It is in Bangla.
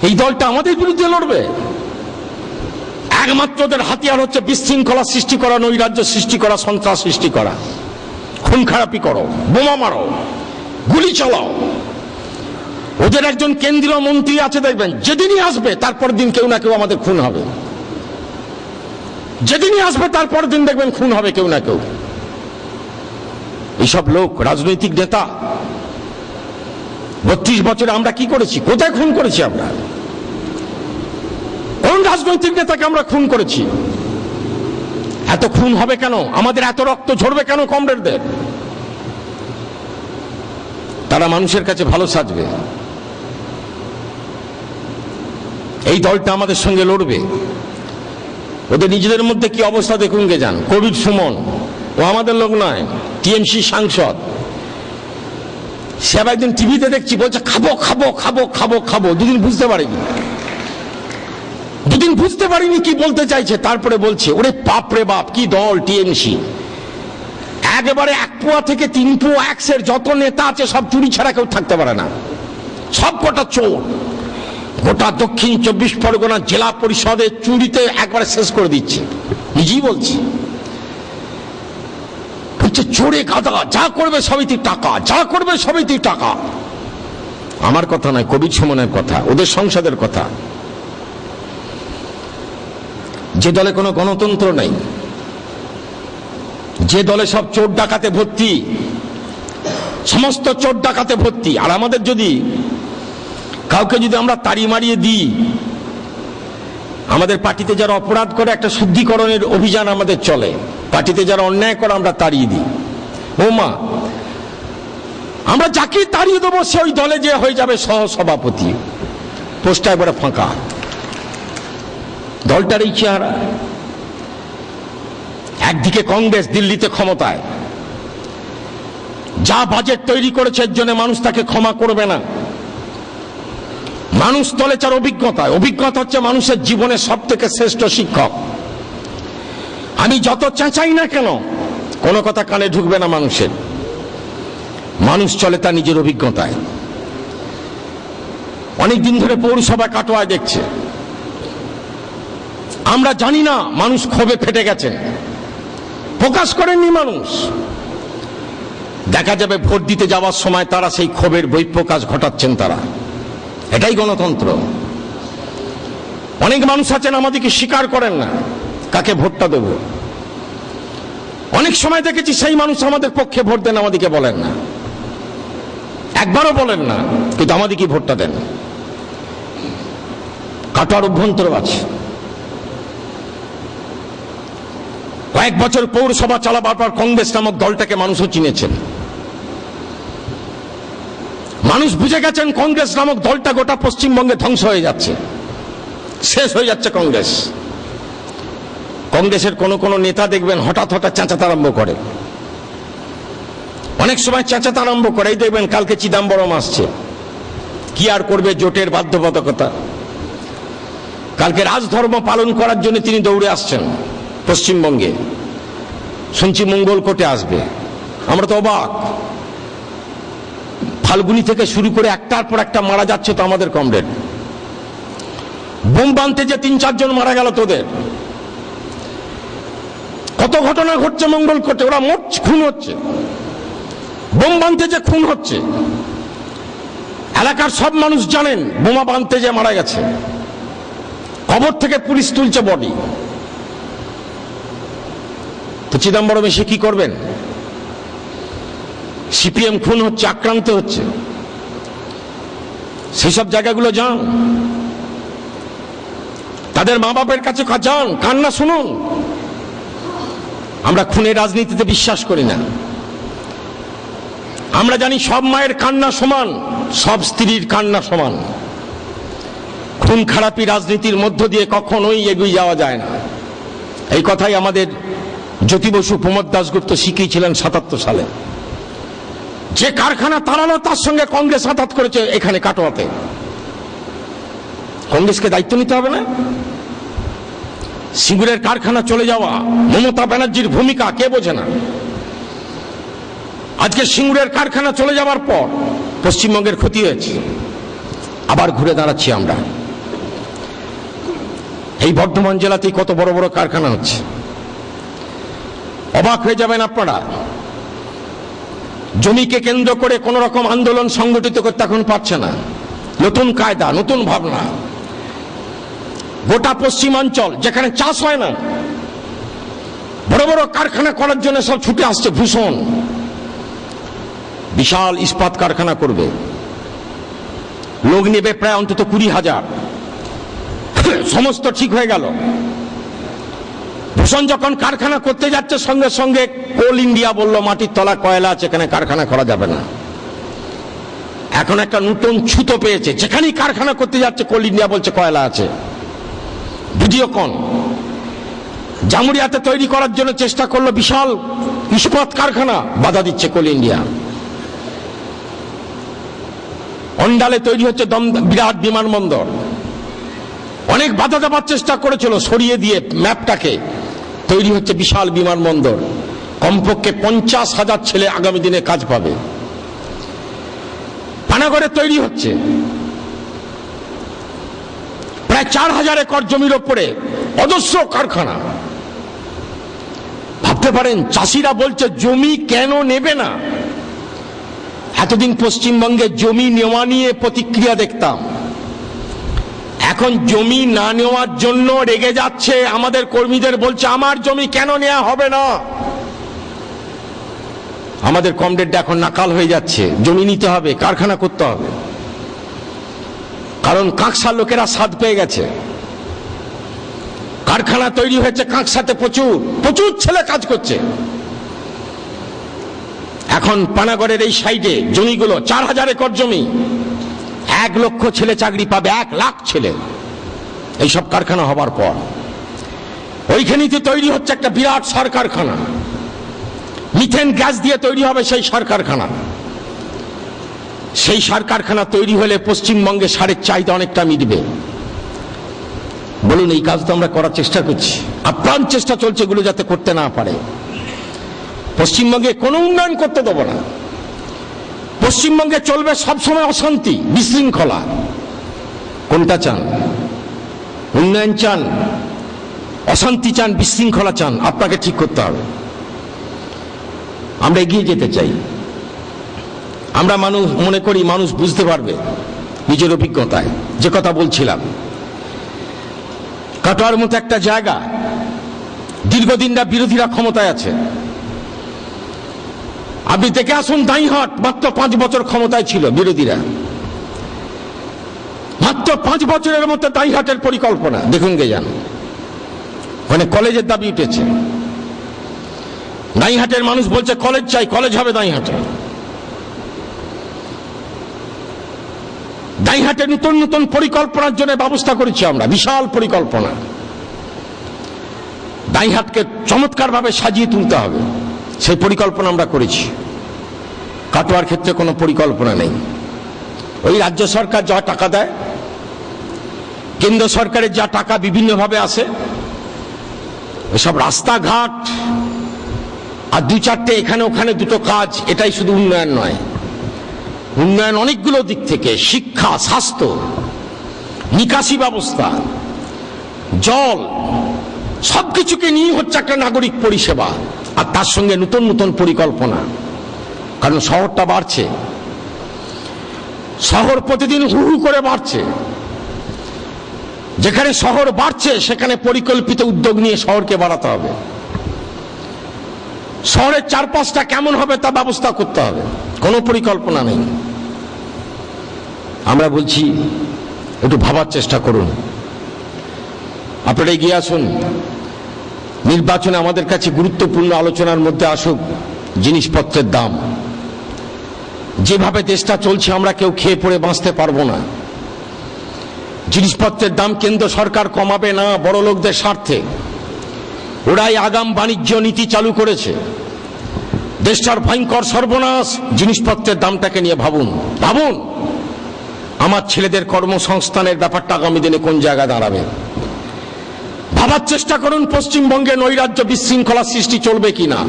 এই দলটা আমাদের বিরুদ্ধে লড়বে? একমাত্র ওদের হাতিয়ার হচ্ছে বিশৃঙ্খলা সৃষ্টি করা, নৈরাজ্য সৃষ্টি করা, সন্ত্রাস সৃষ্টি করা, খুন খারাপি করো, বোমা মারো, গুলি চালাও। ওদের একজন কেন্দ্রীয় মন্ত্রী আছে, দেখবেন যেদিনই আসবে তারপর দিন কেউ না কেউ আমাদের খুন হবে। যেদিনই আসবে তারপর দিন দেখবেন খুন হবে কেউ না কেউ। এইসব লোক রাজনৈতিক নেতা। 32 বছরে আমরা কি করেছি? কোথায় খুন করেছি আমরা? কোন রাজনৈতিক নেতাকে আমরা খুন করেছি? এত খুন হবে কেন? আমাদের এত রক্ত ঝরবে কেন কমরেডদের? তারা মানুষের কাছে ভালো সাজবে। এই দলটা আমাদের সঙ্গে লড়বে। ওদের নিজেদের মধ্যে কি অবস্থা দেখুন গে যান। কবির সুমন, ও আমাদের লোক নয়, টিএমসি সাংসদ। সে একদিন টিভিতে দেখছি বলছে খাবো খাবো খাবো খাবো খাবো। দুদিন বুঝতে পারিনি কি বলতে চাইছে। তারপরে বলছে ওরে বাপ রে বাপ, কি দল টিএমসি। একেবারে 1 পোয়া থেকে 3 পোয়া এক্সের যত নেতা আছে সব চুরি ছাড়া কেউ থাকতে পারে না, সব কটা চোর। গোটা দক্ষিণ 24 পরগনা জেলা পরিষদে চুরিতে একবারে শেষ করে দিচ্ছে। নিজেই বলছি, চোরে গাদা, যা করবে সবই টাকা, যা করবে সবই টাকা। আমার কথা নয়, কবির সুমনের কথা, ওদের সংসদের কথা। যে দলে কোনো গণতন্ত্র নেই, যে দলে সব চোর ডাকাতে ভর্তি, সমস্ত চোর ডাকাতে ভর্তি। আর আমাদের যদি কাউকে আমরা তাড়ি মারিয়ে দিই, আমাদের পার্টিতে যারা অপরাধ করে একটা শুদ্ধিকরণের অভিযান আমাদের চলে। পার্টিতে যারা অন্যায় করে আমরা তাড়িয়ে দিই। ও মা, আমরা যাকে তাড়িয়ে দেবো সে ওই দলে যে হয়ে যাবে সহ সভাপতি। পোস্টটা একবারে ফাঁকা। দলটার এই চেহারা। একদিকে কংগ্রেস দিল্লিতে ক্ষমতায়, যা বাজেট তৈরি করেছে এর জন্য মানুষ তাকে ক্ষমা করবে না। মানুষ তলে চার অভিজ্ঞতা হচ্ছে মানুষের জীবনের সব থেকে শ্রেষ্ঠ শিক্ষক। আমি যত চেঁচাই না কেন, কোনো কথা কানে ঢুকবে না মানুষের। মানুষ চলে তার নিজের অভিজ্ঞতায়। অনেকদিন ধরে পৌরসভা কাটোয়ায় দেখছে, আমরা জানি না মানুষ ক্ষোভে ফেটে গেছেন, প্রকাশ করেননি মানুষ। দেখা যাবে ভোট দিতে যাওয়ার সময় তারা সেই ক্ষোভের বহিঃপ্রকাশ ঘটাচ্ছেন। তারা, এটাই গণতন্ত্র। অনেক মানুষ আছেন আমাদেরকে স্বীকার করেন না কাকে ভোটটা দেব। অনেক সময় দেখেছি সেই মানুষ আমাদের পক্ষে ভোট দেন, আমাদেরকে বলেন না, একবারও বলেন না, কিন্তু আমাদেরকে ভোটটা দেন। কাটোয়ার অভ্যন্তর আছে। কয়েক বছর পৌরসভা চালাবার পর কংগ্রেস নামক দলটাকে মানুষও চিনেছেন। মানুষ বুঝে গেছেন কংগ্রেস নামক দলটা গোটা পশ্চিমবঙ্গে ধ্বংস হয়ে যাচ্ছে, শেষ হয়ে যাচ্ছে কংগ্রেস। কংগ্রেসের কোন নেতা দেখবেন হঠাৎ চেঁচাতে আরম্ভ করে। অনেক সময় চেঁচাতে আরম্ভ করে, এই দেখবেন কালকে চিদাম্বরম আসছে, কি আর করবে, জোটের বাধ্যবাধকতা। কালকে রাজধর্ম পালন করার জন্য তিনি দৌড়ে আসছেন পশ্চিমবঙ্গে। শুনছি মঙ্গলকোটে আসবে। আমরা তো অবাক। ফাল্গুনি থেকে শুরু করে একটার পর একটা মারা যাচ্ছে তো আমাদের কমরেড। বোম বাঁধতে যে 3-4 জন মারা গেল তোদের। কত ঘটনা ঘটছে মঙ্গলকোটে, ওরা মোট খুন হচ্ছে। বোম বাঁধতে যে খুন হচ্ছে, এলাকার সব মানুষ জানেন বোমা বাঁধতে যে মারা গেছে। কবর থেকে পুলিশ তুলছে বডি। তো চিদম্বরম এসে কি করবেন? সিপিএম খুন হচ্ছে, আক্রান্ত হচ্ছে, সেই সব জায়গাগুলো যান, তাদের মা বাপের কাছে যান, কান্না শুনুন। আমরা খুনের রাজনীতিতে বিশ্বাস করি না। আমরা জানি সব মায়ের কান্না সমান, সব স্ত্রীর কান্না সমান। খুন খারাপি রাজনীতির মধ্য দিয়ে কখনোই এগিয়ে যাওয়া যায় না। এই কথাই আমাদের জ্যোতি বসু, প্রমোদ দাশগুপ্ত শিখিয়েছিলেন 77 সালে। যে কারখানা তাড়ানো তার সঙ্গে কংগ্রেস হঠাৎ করেছে এখানে কাটোয়াতে। কংগ্রেসকে দায়িত্ব নিতে হবে না? সিঙ্গুরের কারখানা চলে যাওয়া, মমতা ব্যানার্জির ভূমিকা কে বোঝে না? আজকে সিঙ্গুরের কারখানা চলে যাওয়ার পর পশ্চিমবঙ্গের ক্ষতি হয়েছে, আবার ঘুরে দাঁড়াচ্ছি আমরা। এই বর্ধমান জেলাতেই কত বড় বড় কারখানা হচ্ছে। অবাক হয়ে যাবেন আপনারা। জমিকে কেন্দ্র করে কোন রকম আন্দোলন সংগঠিত করতে এখন পারছে না। নতুন কায়দা, নতুন ভাবনা। গোটা পশ্চিমাঞ্চল যেখানে চাষ হয় না, বড় বড় কারখানা করার জন্য সব ছুটে আসছে। ভূষণ বিশাল ইস্পাত কারখানা করবে, লোক নেবে প্রায় অন্তত 20,000। সমস্ত ঠিক হয়ে গেল। ভূষণ যখন কারখানা করতে যাচ্ছে, সঙ্গে সঙ্গে কোল ইন্ডিয়া বলল মাটির তলা কয়লা আছে, এখানে কারখানা করা যাবে না। এখন একটা নতুন ছুতো পেয়েছে, যেখানেই কারখানা করতে যাচ্ছে কোল ইন্ডিয়া বলছে কয়লা আছে। বুঝিও কোন জামুরিয়াতে তৈরি করার জন্য চেষ্টা করলো বিশাল ইস্পাত কারখানা, বাধা দিচ্ছে কোল ইন্ডিয়া। অন্ডালে তৈরি হচ্ছে বিরাট বিমানবন্দর, অনেক বাধা দেওয়ার চেষ্টা করেছিল, সরিয়ে দিয়ে ম্যাপটাকে। তৈরি হচ্ছে বিশাল বিমানবন্দর, কমপক্ষে 50,000 ছেলে আগামী দিনে কাজ পাবে। পানাগড়ে তৈরি হচ্ছে প্রায় 4,000 একর জমির ওপরে অজস্র কারখানা। ভাবতে পারেন, চাষিরা বলছে জমি কেন নেবে না। এতদিন পশ্চিমবঙ্গে জমি নেওয়া নিয়ে প্রতিক্রিয়া দেখতাম, এখন জমি না নেওয়ার জন্য রেগে যাচ্ছে। আমাদের কর্মীদের বলছে আমার জমি কেন নেওয়া হবে না। আমাদের কমরেডরা এখন নাকাল হয়ে যাচ্ছে, জমি নিতে হবে, কারখানা করতে হবে। কারণ কাঁকসার লোকেরা স্বাদ পেয়ে গেছে। কারখানা তৈরি হয়েছে কাঁকসাতে, প্রচুর প্রচুর ছেলে কাজ করছে। এখন পানাগড়ের এই সাইডে জমিগুলো 4,000 একর জমি, 1 লক্ষ ছেলে চাকরি পাবে, 1 লাখ ছেলে এইসব কারখানা হবার পর। ওইখানেই তো তৈরি হচ্ছে একটা বিরাট সার কারখানা, মিথেন গ্যাস দিয়ে তৈরি হবে সেই সার কারখানা। সেই সার কারখানা তৈরি হলে পশ্চিমবঙ্গে সারের চাহিদা অনেকটা মিটবে। বলুন, এই কাজ তো আমরা করার চেষ্টা করছি, আপ্রাণ চেষ্টা চলছে এগুলো যাতে করতে না পারে। পশ্চিমবঙ্গে কোনো উন্নয়ন করতে দেবো না। পশ্চিমবঙ্গে চলবে সবসময় অশান্তি, বিশৃঙ্খলা। কোনটা চান? উন্নয়ন চান, অশান্তি চান, বিশৃঙ্খলা চান? আপনাকে ঠিক করতে হবে। আমরা এগিয়ে যেতে চাই। আমরা মানুষ মনে করি মানুষ বুঝতে পারবে নিজের অভিজ্ঞতায়। যে কথা বলছিলাম, কাটোয়ার মতো একটা জায়গা, দীর্ঘদিন বিরোধীরা ক্ষমতায় আছে। আপনি দেখে আসুন, দাঁইহাট মাত্র 5 বছর ক্ষমতায় ছিল বিরোধীরা। মাত্র 5 বছরের মধ্যে দাঁইহাটের পরিকল্পনা দেখুন গে যান। ওখানে কলেজের দাবি উঠেছে। দাঁইহাটের মানুষ বলছে কলেজ চাই, কলেজ হবে দাঁইহাটে। দাঁইহাটে নতুন নতুন পরিকল্পনার জন্য ব্যবস্থা করেছি আমরা, বিশাল পরিকল্পনা। দাঁইহাটকে চমৎকার ভাবে সাজিয়ে তুলতে হবে, সেই পরিকল্পনা আমরা করেছি। কাটোয়ার ক্ষেত্রে কোনো পরিকল্পনা নেই। ওই রাজ্য সরকার যা টাকা দেয়, কেন্দ্র সরকারের যা টাকা বিভিন্নভাবে আসে, ওইসব রাস্তাঘাট আর 2-4টে এখানে ওখানে দুটো কাজ, এটাই শুধু উন্নয়ন নয়। উন্নয়ন অনেকগুলো দিক থেকে, শিক্ষা, স্বাস্থ্য, নিকাশি ব্যবস্থা, জল, সবকিছুকে নিয়ে হচ্ছে একটা নাগরিক পরিষেবা। আর তার সঙ্গে নতুন নতুন পরিকল্পনা। কারণ শহরটা বাড়ছে, শহর প্রতিদিন হু হু করে বাড়ছে। যেখানে শহর বাড়ছে সেখানে পরিকল্পিত উদ্যোগ নিয়ে শহরকে বাড়াতে হবে। শহরের চারপাশটা কেমন হবে তা ব্যবস্থা করতে হবে। কোনো পরিকল্পনা নেই। আমরা বলছি একটু ভাবার চেষ্টা করুন। আপনারা এগিয়ে আসুন। নির্বাচনে আমাদের কাছে গুরুত্বপূর্ণ আলোচনার মধ্যে আসুক জিনিসপত্রের দাম। যেভাবে দেশটা চলছে আমরা কেউ খেয়ে পড়ে বাঁচতে পারবো না। জিনিসপত্রের দাম কেন্দ্র সরকার কমাবে না বড় লোকদের স্বার্থে। ওরাই আগাম বাণিজ্য নীতি চালু করেছে। দেশটার ভয়ঙ্কর সর্বনাশ। জিনিসপত্রের দামটাকে নিয়ে ভাবুন, ভাবুন আমার ছেলেদের কর্মসংস্থানের ব্যাপারটা আগামী দিনে কোন জায়গায় দাঁড়াবে। ভাবার চেষ্টা করুন পশ্চিমবঙ্গে নৈরাজ্য বিশৃঙ্খলা সৃষ্টি চলবে কিনা।